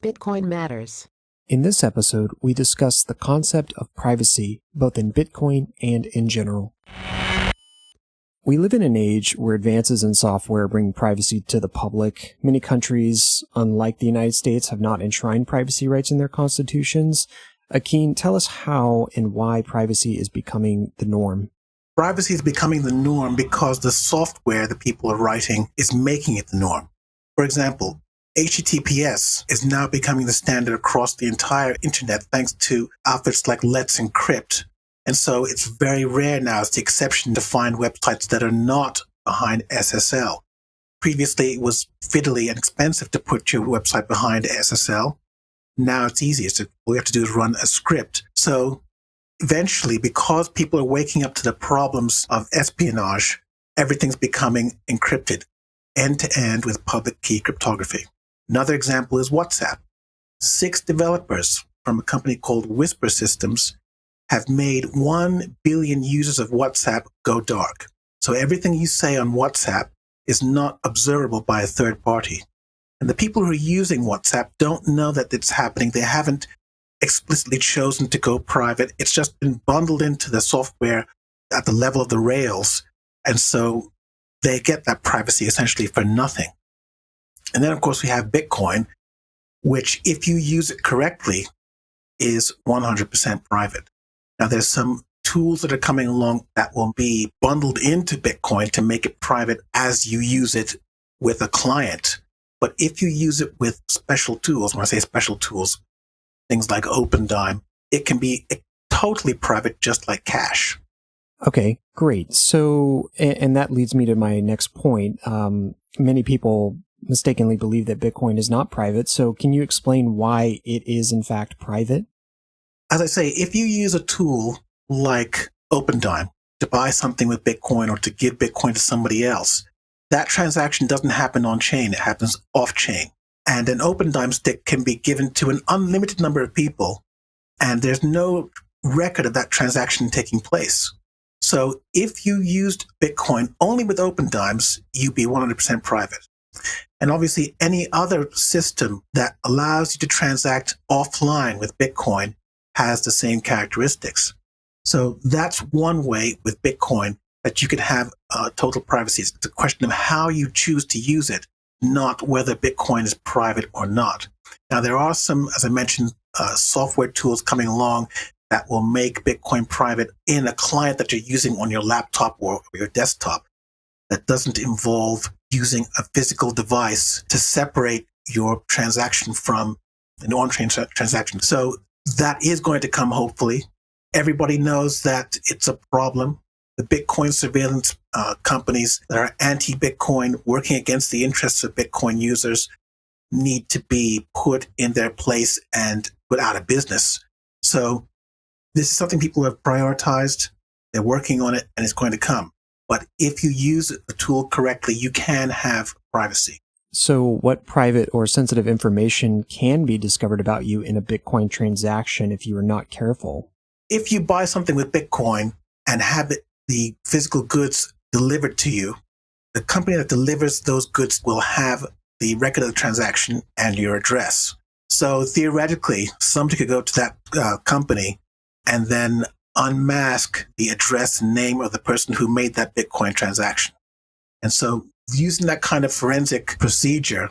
Bitcoin Matters. In this episode, we discuss the concept of privacy, both in Bitcoin and in general. We live in an age where advances in software bring privacy to the public. Many countries, unlike the United States, have not enshrined privacy rights in their constitutions. Akin, tell us how and why privacy is becoming the norm. Privacy is becoming the norm because the software that people are writing is making it the norm. For example, HTTPS is now becoming the standard across the entire internet thanks to outfits like Let's Encrypt. And so it's very rare now, it's the exception, to find websites that are not behind SSL. Previously, it was fiddly and expensive to put your website behind SSL. Now it's easy. All you have to do is run a script. So eventually, because people are waking up to the problems of espionage, everything's becoming encrypted end-to-end with public key cryptography. Another example is WhatsApp. 6 developers from a company called Whisper Systems have made 1 billion users of WhatsApp go dark. So everything you say on WhatsApp is not observable by a third party. And the people who are using WhatsApp don't know that it's happening. They haven't explicitly chosen to go private. It's just been bundled into the software at the level of the rails. And so they get that privacy essentially for nothing. And then, of course, we have Bitcoin, which, if you use it correctly, is 100% private. Now, there's some tools that are coming along that will be bundled into Bitcoin to make it private as you use it with a client. But if you use it with special tools, when I say special tools, things like OpenDime, it can be totally private, just like cash. Okay, great. So, and that leads me to my next point. Many people mistakenly believe that Bitcoin is not private. So can you explain why it is in fact private? As I say, if you use a tool like OpenDime to buy something with Bitcoin or to give Bitcoin to somebody else, that transaction doesn't happen on chain. It happens off chain. And an OpenDime stick can be given to an unlimited number of people, and there's no record of that transaction taking place. So if you used Bitcoin only with OpenDimes, you'd be 100% private. And obviously, any other system that allows you to transact offline with Bitcoin has the same characteristics. So that's one way with Bitcoin that you can have total privacy. It's a question of how you choose to use it, not whether Bitcoin is private or not. Now, there are some, as I mentioned, software tools coming along that will make Bitcoin private in a client that you're using on your laptop or your desktop. That doesn't involve using a physical device to separate your transaction from an on-chain transaction. So that is going to come, hopefully. Everybody knows that it's a problem. The Bitcoin surveillance companies that are anti-Bitcoin, working against the interests of Bitcoin users, need to be put in their place and put out of business. So this is something people have prioritized. They're working on it, and it's going to come. But if you use the tool correctly, you can have privacy. So what private or sensitive information can be discovered about you in a Bitcoin transaction if you are not careful? If you buy something with Bitcoin and have the physical goods delivered to you, the company that delivers those goods will have the record of the transaction and your address. So theoretically, somebody could go to that company and then unmask the address and name of the person who made that Bitcoin transaction. And so using that kind of forensic procedure,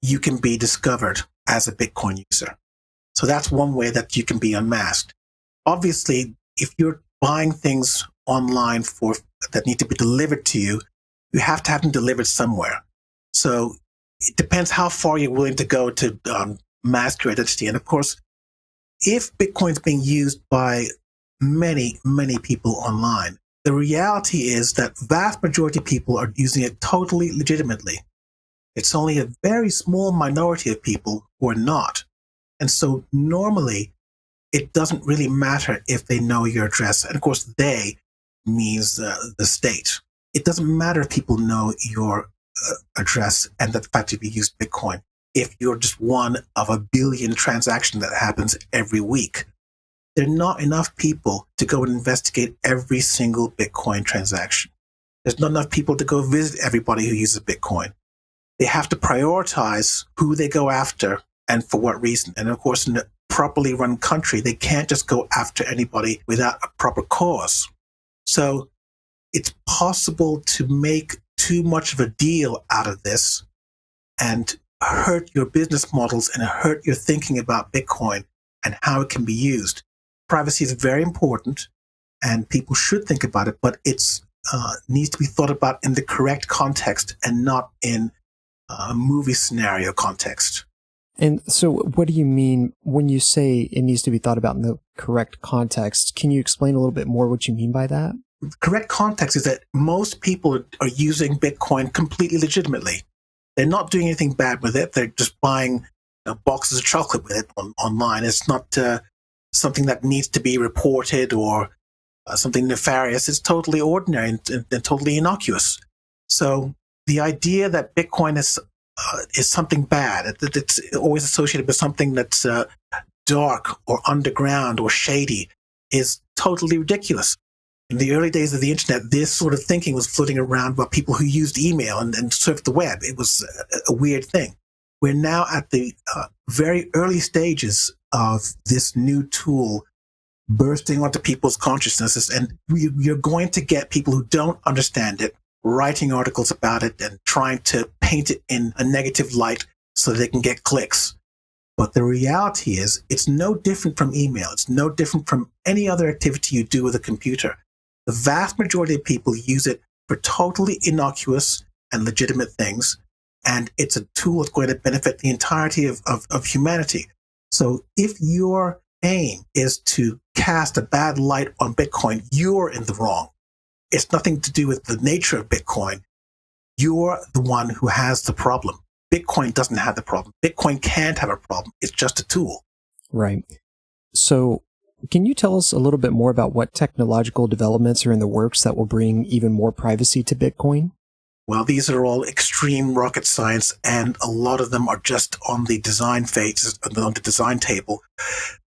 you can be discovered as a Bitcoin user. So that's one way that you can be unmasked. Obviously, if you're buying things online that need to be delivered to you, you have to have them delivered somewhere. So it depends how far you're willing to go to mask your identity. And of course, if Bitcoin is being used by many, many people online, the reality is that vast majority of people are using it totally legitimately. It's only a very small minority of people who are not. And so normally, it doesn't really matter if they know your address. And of course, they means the state. It doesn't matter if people know your address and the fact that you use Bitcoin. If you're just one of a billion transactions that happens every week, there are not enough people to go and investigate every single Bitcoin transaction. There's not enough people to go visit everybody who uses Bitcoin. They have to prioritize who they go after and for what reason. And of course, in a properly run country, they can't just go after anybody without a proper cause. So it's possible to make too much of a deal out of this and hurt your business models and hurt your thinking about Bitcoin and how it can be used. Privacy is very important and people should think about it, but it's needs to be thought about in the correct context and not in a movie scenario context. And so what do you mean when you say it needs to be thought about in the correct context? Can you explain a little bit more what you mean by that? The correct context is that most people are using Bitcoin completely legitimately. They're not doing anything bad with it. They're just buying boxes of chocolate with it online. It's not something that needs to be reported or something nefarious. It's totally ordinary and totally innocuous. So the idea that Bitcoin is something bad, that it's always associated with something that's dark or underground or shady, is totally ridiculous. In the early days of the internet, this sort of thinking was floating around about people who used email and surfed the web. It was a weird thing. We're now at the very early stages of this new tool bursting onto people's consciousnesses, and you're going to get people who don't understand it writing articles about it and trying to paint it in a negative light so they can get clicks. But the reality is, it's no different from email. It's no different from any other activity you do with a computer. The vast majority of people use it for totally innocuous and legitimate things, and it's a tool that's going to benefit the entirety of humanity. So if your aim is to cast a bad light on Bitcoin, you're in the wrong. It's nothing to do with the nature of Bitcoin. You're the one who has the problem. Bitcoin doesn't have the problem. Bitcoin can't have a problem. It's just a tool. Right. So can you tell us a little bit more about what technological developments are in the works that will bring even more privacy to Bitcoin? Well, these are all extreme rocket science, and a lot of them are just on the design phase, on the design table.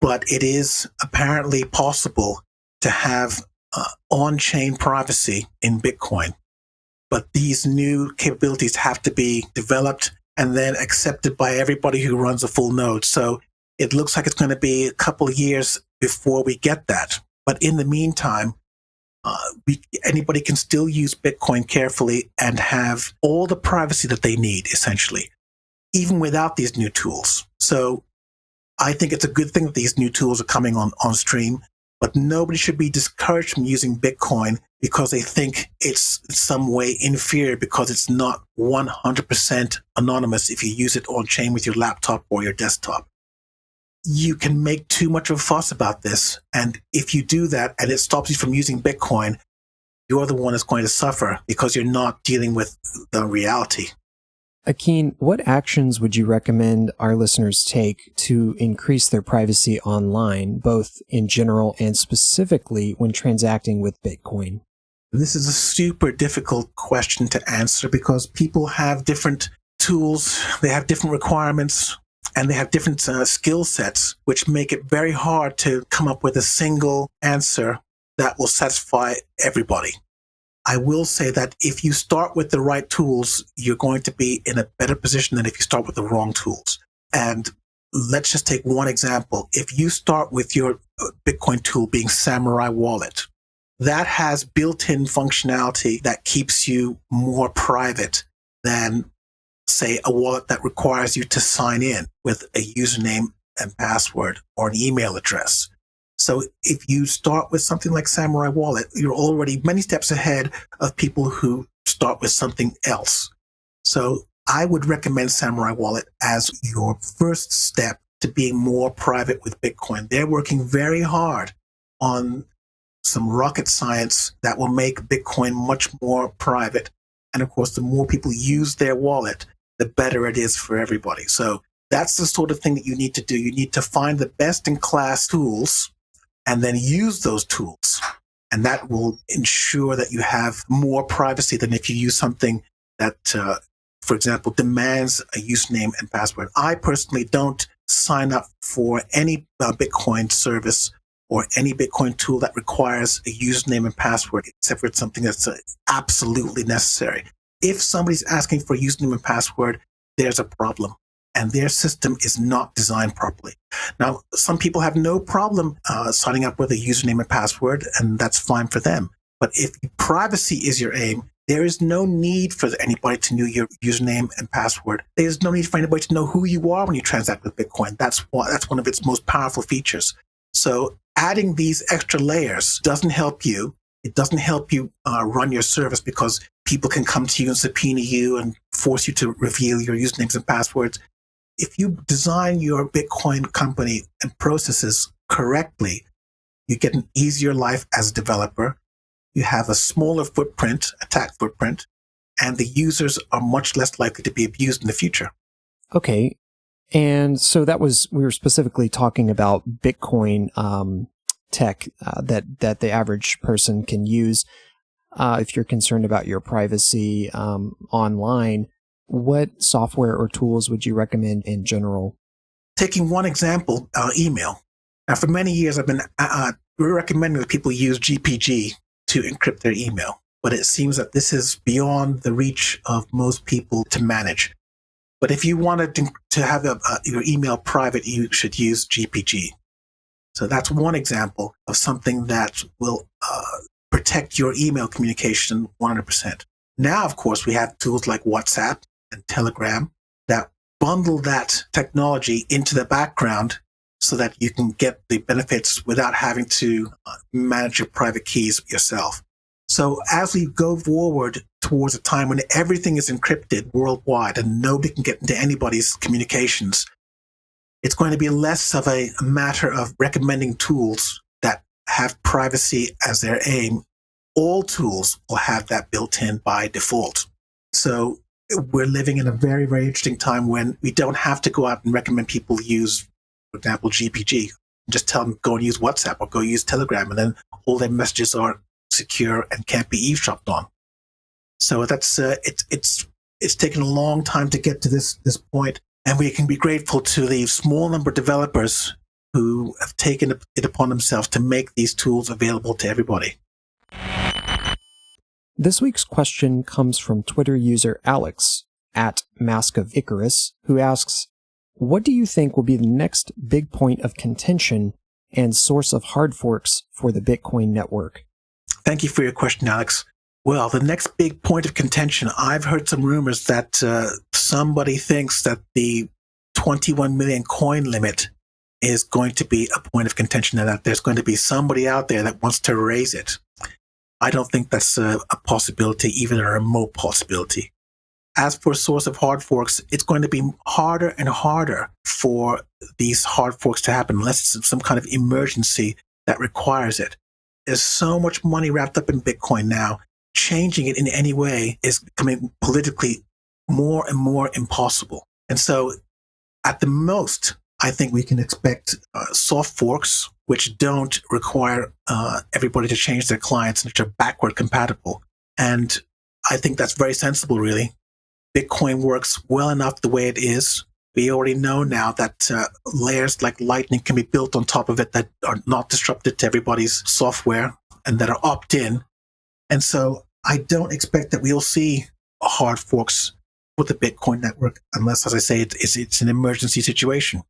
But it is apparently possible to have on-chain privacy in Bitcoin. But these new capabilities have to be developed and then accepted by everybody who runs a full node. So it looks like it's going to be a couple of years before we get that. But in the meantime, anybody can still use Bitcoin carefully and have all the privacy that they need, essentially, even without these new tools. So I think it's a good thing that these new tools are coming on stream, but nobody should be discouraged from using Bitcoin because they think it's some way inferior because it's not 100% anonymous if you use it on chain with your laptop or your desktop. You can make too much of a fuss about this, and if you do that and it stops you from using Bitcoin, you're the one that's going to suffer because you're not dealing with the reality. Akin, what actions would you recommend our listeners take to increase their privacy online, both in general and specifically when transacting with Bitcoin? This is a super difficult question to answer because people have different tools, they have different requirements, and they have different skill sets, which make it very hard to come up with a single answer that will satisfy everybody. I will say that if you start with the right tools, you're going to be in a better position than if you start with the wrong tools. And let's just take one example. If you start with your Bitcoin tool being Samurai Wallet, that has built-in functionality that keeps you more private than, say, a wallet that requires you to sign in with a username and password or an email address. So if you start with something like Samurai Wallet, you're already many steps ahead of people who start with something else. So I would recommend Samurai Wallet as your first step to being more private with Bitcoin. They're working very hard on some rocket science that will make Bitcoin much more private. And of course, the more people use their wallet, the better it is for everybody. So that's the sort of thing that you need to do. You need to find the best in class tools and then use those tools. And that will ensure that you have more privacy than if you use something that, for example, demands a username and password. I personally don't sign up for any Bitcoin service or any Bitcoin tool that requires a username and password, except for something that's absolutely necessary. If somebody's asking for a username and password, there's a problem. and their system is not designed properly. Now, some people have no problem signing up with a username and password, and that's fine for them. But if privacy is your aim, there is no need for anybody to know your username and password. There's no need for anybody to know who you are when you transact with Bitcoin. That's one of its most powerful features. So adding these extra layers doesn't help you. It doesn't help you run your service, because people can come to you and subpoena you and force you to reveal your usernames and passwords. If you design your Bitcoin company and processes correctly, you get an easier life as a developer. You have a smaller footprint, attack footprint, and the users are much less likely to be abused in the future. Okay. And so we were specifically talking about Bitcoin tech that the average person can use. If you're concerned about your privacy online, what software or tools would you recommend in general? Taking one example, email. Now, for many years, I've been recommending that people use GPG to encrypt their email, but it seems that this is beyond the reach of most people to manage. But if you wanted to have your email private, you should use GPG. So that's one example of something that will protect your email communication 100%. Now, of course, we have tools like WhatsApp and Telegram that bundle that technology into the background so that you can get the benefits without having to manage your private keys yourself. So as we go forward towards a time when everything is encrypted worldwide and nobody can get into anybody's communications, it's going to be less of a matter of recommending tools that have privacy as their aim. All tools will have that built in by default. So we're living in a very, very interesting time when we don't have to go out and recommend people use, for example, GPG. Just tell them go and use WhatsApp or go use Telegram, and then all their messages are secure and can't be eavesdropped on. So that's it's taken a long time to get to this point, and we can be grateful to the small number of developers who have taken it upon themselves to make these tools available to everybody. This week's question comes from Twitter user Alex at Mask of Icarus, who asks, what do you think will be the next big point of contention and source of hard forks for the Bitcoin network? Thank you for your question, Alex. Well, the next big point of contention, I've heard some rumors that somebody thinks that the 21 million coin limit is going to be a point of contention, and that there's going to be somebody out there that wants to raise it. I don't think that's a possibility, even a remote possibility. As for source of hard forks, it's going to be harder and harder for these hard forks to happen unless it's some kind of emergency that requires it. There's so much money wrapped up in Bitcoin now. Changing it in any way is becoming politically more and more impossible. And so at the most, I think we can expect soft forks, which don't require everybody to change their clients and which are backward compatible. And I think that's very sensible, really. Bitcoin works well enough the way it is. We already know now that layers like Lightning can be built on top of it that are not disrupted to everybody's software and that are opt-in. And so I don't expect that we'll see hard forks with the Bitcoin network unless, as I say, it's an emergency situation.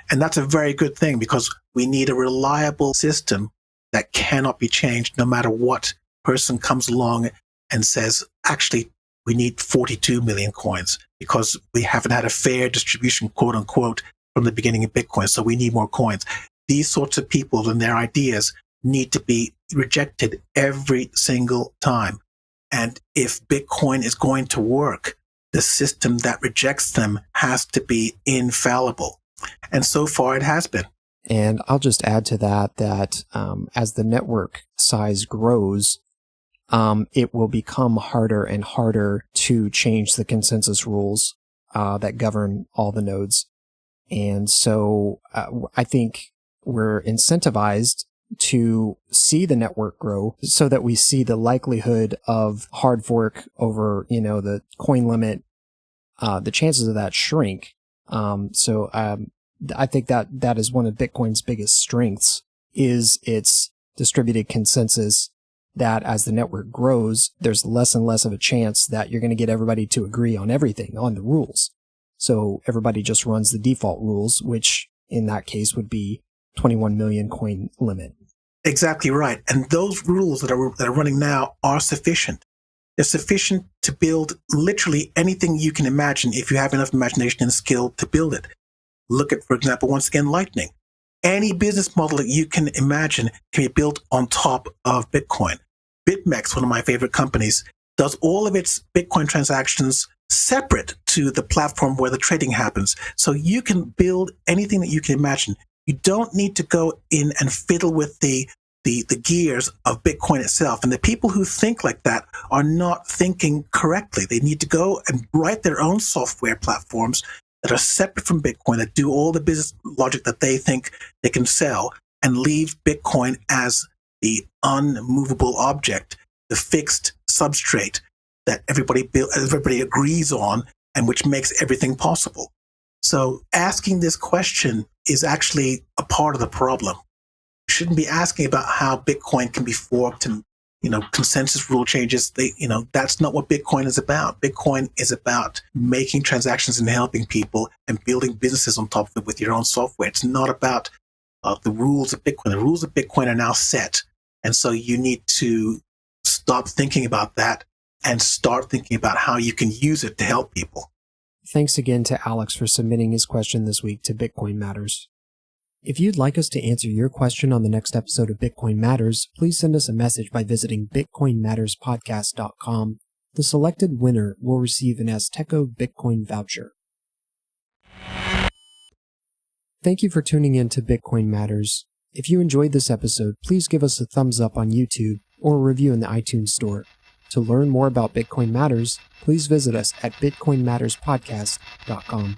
And that's a very good thing, because we need a reliable system that cannot be changed no matter what person comes along and says, actually, we need 42 million coins because we haven't had a fair distribution, quote unquote, from the beginning of Bitcoin. So we need more coins. These sorts of people and their ideas need to be rejected every single time. And if Bitcoin is going to work, the system that rejects them has to be infallible. And so far it has been. And I'll just add to that as the network size grows, it will become harder and harder to change the consensus rules that govern all the nodes. And so I think we're incentivized to see the network grow so that we see the likelihood of hard fork over, the coin limit, the chances of that shrink. So I think that is one of Bitcoin's biggest strengths, is its distributed consensus, that as the network grows, there's less and less of a chance that you're going to get everybody to agree on everything, on the rules. So everybody just runs the default rules, which in that case would be 21 million coin limit. Exactly right. And those rules that are running now are sufficient. They're sufficient to build literally anything you can imagine if you have enough imagination and skill to build it. Look at, for example, once again, Lightning. Any business model that you can imagine can be built on top of Bitcoin. BitMEX, one of my favorite companies, does all of its Bitcoin transactions separate to the platform where the trading happens. So you can build anything that you can imagine. You don't need to go in and fiddle with the gears of Bitcoin itself. And the people who think like that are not thinking correctly. They need to go and write their own software platforms that are separate from Bitcoin, that do all the business logic that they think they can sell, and leave Bitcoin as the unmovable object, the fixed substrate that everybody agrees on, and which makes everything possible. So asking this question is actually a part of the problem. You shouldn't be asking about how Bitcoin can be forked and, consensus rule changes. That's not what Bitcoin is about. Bitcoin is about making transactions and helping people and building businesses on top of it with your own software. It's not about the rules of Bitcoin. The rules of Bitcoin are now set. And so you need to stop thinking about that and start thinking about how you can use it to help people. Thanks again to Alex for submitting his question this week to Bitcoin Matters. If you'd like us to answer your question on the next episode of Bitcoin Matters, please send us a message by visiting bitcoinmatterspodcast.com. The selected winner will receive an Azteco Bitcoin voucher. Thank you for tuning in to Bitcoin Matters. If you enjoyed this episode, please give us a thumbs up on YouTube or a review in the iTunes Store. To learn more about Bitcoin Matters, please visit us at bitcoinmatterspodcast.com.